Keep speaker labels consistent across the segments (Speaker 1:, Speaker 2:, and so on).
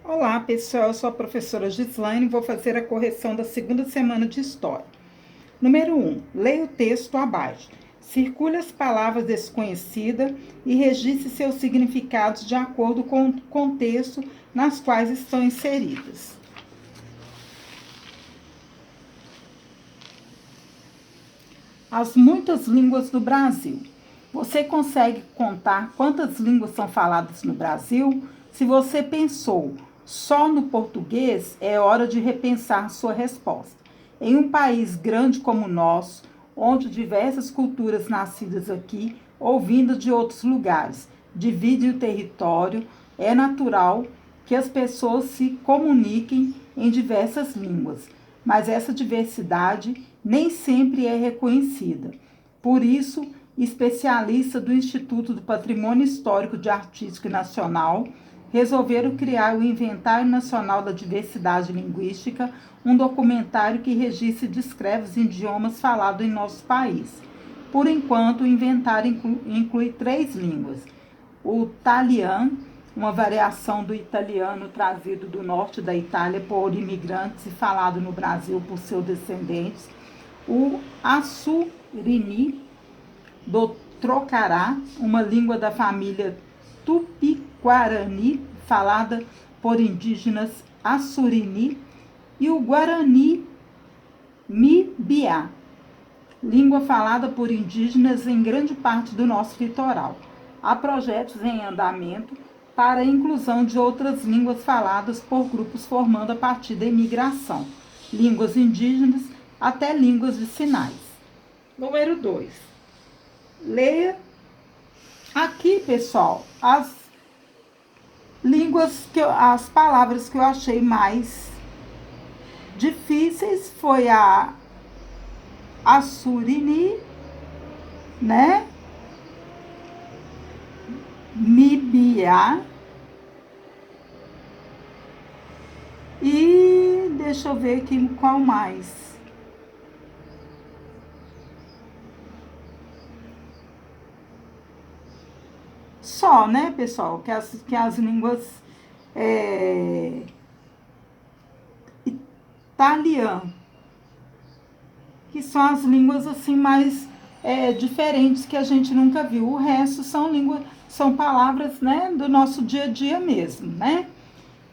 Speaker 1: Olá, pessoal. Eu sou a professora Gislaine e vou fazer a correção da segunda semana de História. Número 1. Leia o texto abaixo. Circule as palavras desconhecidas e registre seus significados de acordo com o contexto nas quais estão inseridas. As muitas línguas do Brasil. Você consegue contar quantas línguas são faladas no Brasil? Se você pensou só no português, é hora de repensar sua resposta. Em um país grande como o nosso, onde diversas culturas nascidas aqui ou vindas de outros lugares dividem o território, é natural que as pessoas se comuniquem em diversas línguas, mas essa diversidade nem sempre é reconhecida. Por isso, especialistas do Instituto do Patrimônio Histórico de Artístico Nacional resolveram criar o Inventário Nacional da Diversidade Linguística, um documentário que registra e descreve os idiomas falados em nosso país. Por enquanto, o inventário inclui 3 línguas: o italiano, uma variação do italiano trazido do norte da Itália por imigrantes e falado no Brasil por seus descendentes, o assurini do Trocará, uma língua da família Tupi-Guarani, falada por indígenas Assurini, e o Guarani Mibiá, língua falada por indígenas em grande parte do nosso litoral. Há projetos em andamento para a inclusão de outras línguas faladas por grupos formando a partir da imigração, línguas indígenas até línguas de sinais. Número 2. Leia aqui, pessoal, as palavras que eu achei mais difíceis foi a Assurini, né? Mibiá. E deixa eu ver aqui qual mais. Só, né, pessoal? Que as línguas italiano, que são as línguas assim mais diferentes que a gente nunca viu. O resto são são palavras, né, do nosso dia a dia mesmo, né?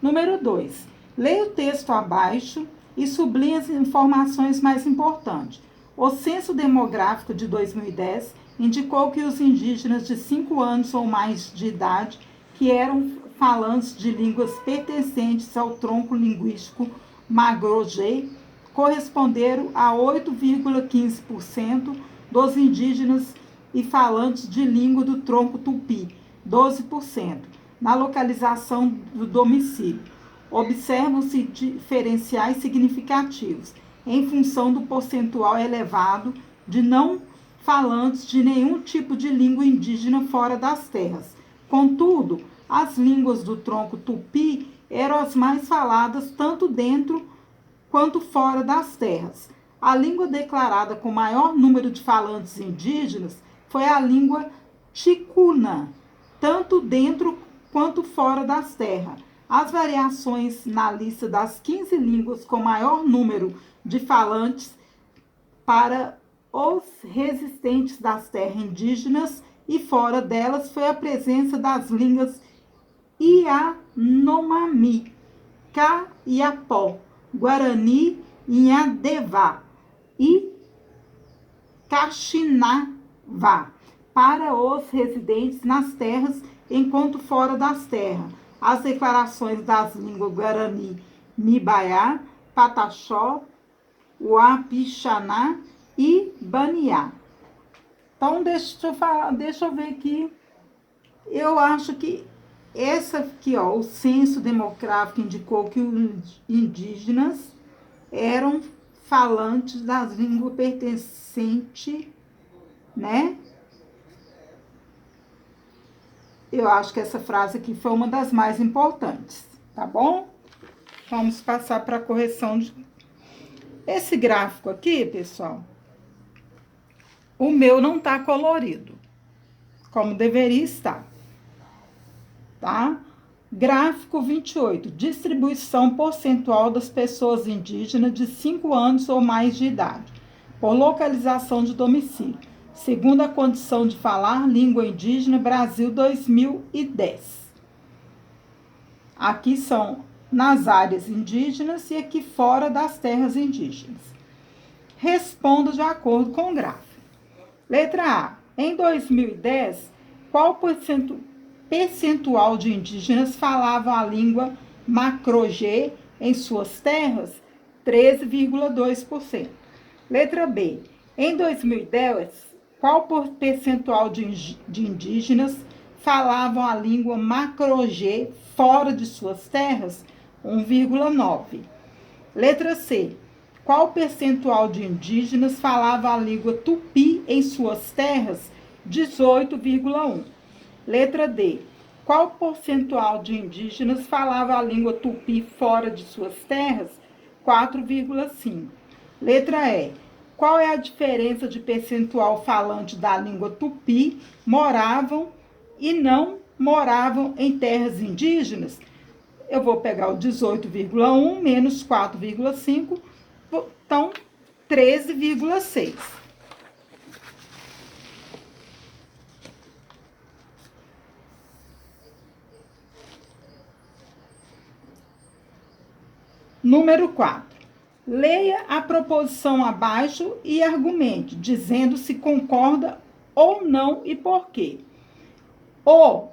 Speaker 1: Número 2. Leia o texto abaixo e sublinhe as informações mais importantes. O Censo Demográfico de 2010 indicou que os indígenas de 5 anos ou mais de idade, que eram falantes de línguas pertencentes ao tronco linguístico Magrojê, corresponderam a 8,15% dos indígenas e falantes de língua do tronco tupi, 12%, na localização do domicílio. Observam-se diferenciais significativos em função do percentual elevado de não falantes de nenhum tipo de língua indígena fora das terras. Contudo, as línguas do tronco tupi eram as mais faladas tanto dentro quanto fora das terras. A língua declarada com maior número de falantes indígenas foi a língua ticuna, tanto dentro quanto fora das terras. As variações na lista das 15 línguas com maior número de falantes para os resistentes das terras indígenas e fora delas foi a presença das línguas Yanomami, Caiapó, Guarani, Inhadevá e Caxinavá para os residentes nas terras, enquanto fora das terras. As declarações das línguas Guarani, Mibaiá, Pataxó, Uapixaná e Baniá. Então, deixa eu ver aqui. Eu acho que essa aqui, ó, o censo demográfico indicou que os indígenas eram falantes das línguas pertencentes, né? Eu acho que essa frase aqui foi uma das mais importantes, tá bom? Vamos passar para a correção de... Esse gráfico aqui, pessoal, o meu não tá colorido, como deveria estar, tá? Gráfico 28. Distribuição percentual das pessoas indígenas de 5 anos ou mais de idade, por localização de domicílio, segundo a condição de falar língua indígena, Brasil 2010. Aqui são nas áreas indígenas e aqui fora das terras indígenas. Responda de acordo com o gráfico. Letra A. Em 2010, qual percentual de indígenas falavam a língua macro-G em suas terras? 13,2%. Letra B. Em 2010, qual percentual de indígenas falavam a língua macro-G fora de suas terras? 1,9%. Letra C. Qual percentual de indígenas falava a língua tupi em suas terras? 18,1%. Letra D. Qual percentual de indígenas falava a língua tupi fora de suas terras? 4,5%. Letra E. Qual é a diferença de percentual falante da língua tupi moravam e não moravam em terras indígenas? Eu vou pegar o 18,1 menos 4,5, então 13,6. Número 4. Leia a proposição abaixo e argumente, dizendo se concorda ou não e por quê. O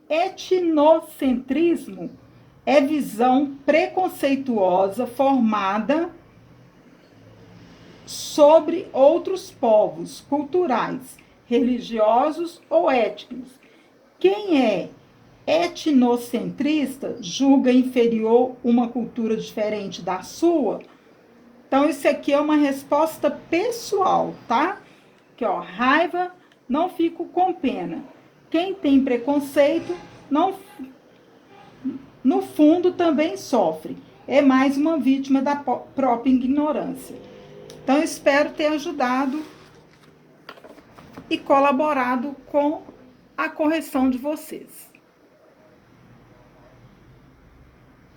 Speaker 1: etnocentrismo é visão preconceituosa formada sobre outros povos culturais, religiosos ou étnicos. Quem é etnocentrista julga inferior uma cultura diferente da sua? Então, isso aqui é uma resposta pessoal, tá? Que, ó, raiva, não fico com pena. Quem tem preconceito, não, no fundo, também sofre. É mais uma vítima da própria ignorância. Então, espero ter ajudado e colaborado com a correção de vocês.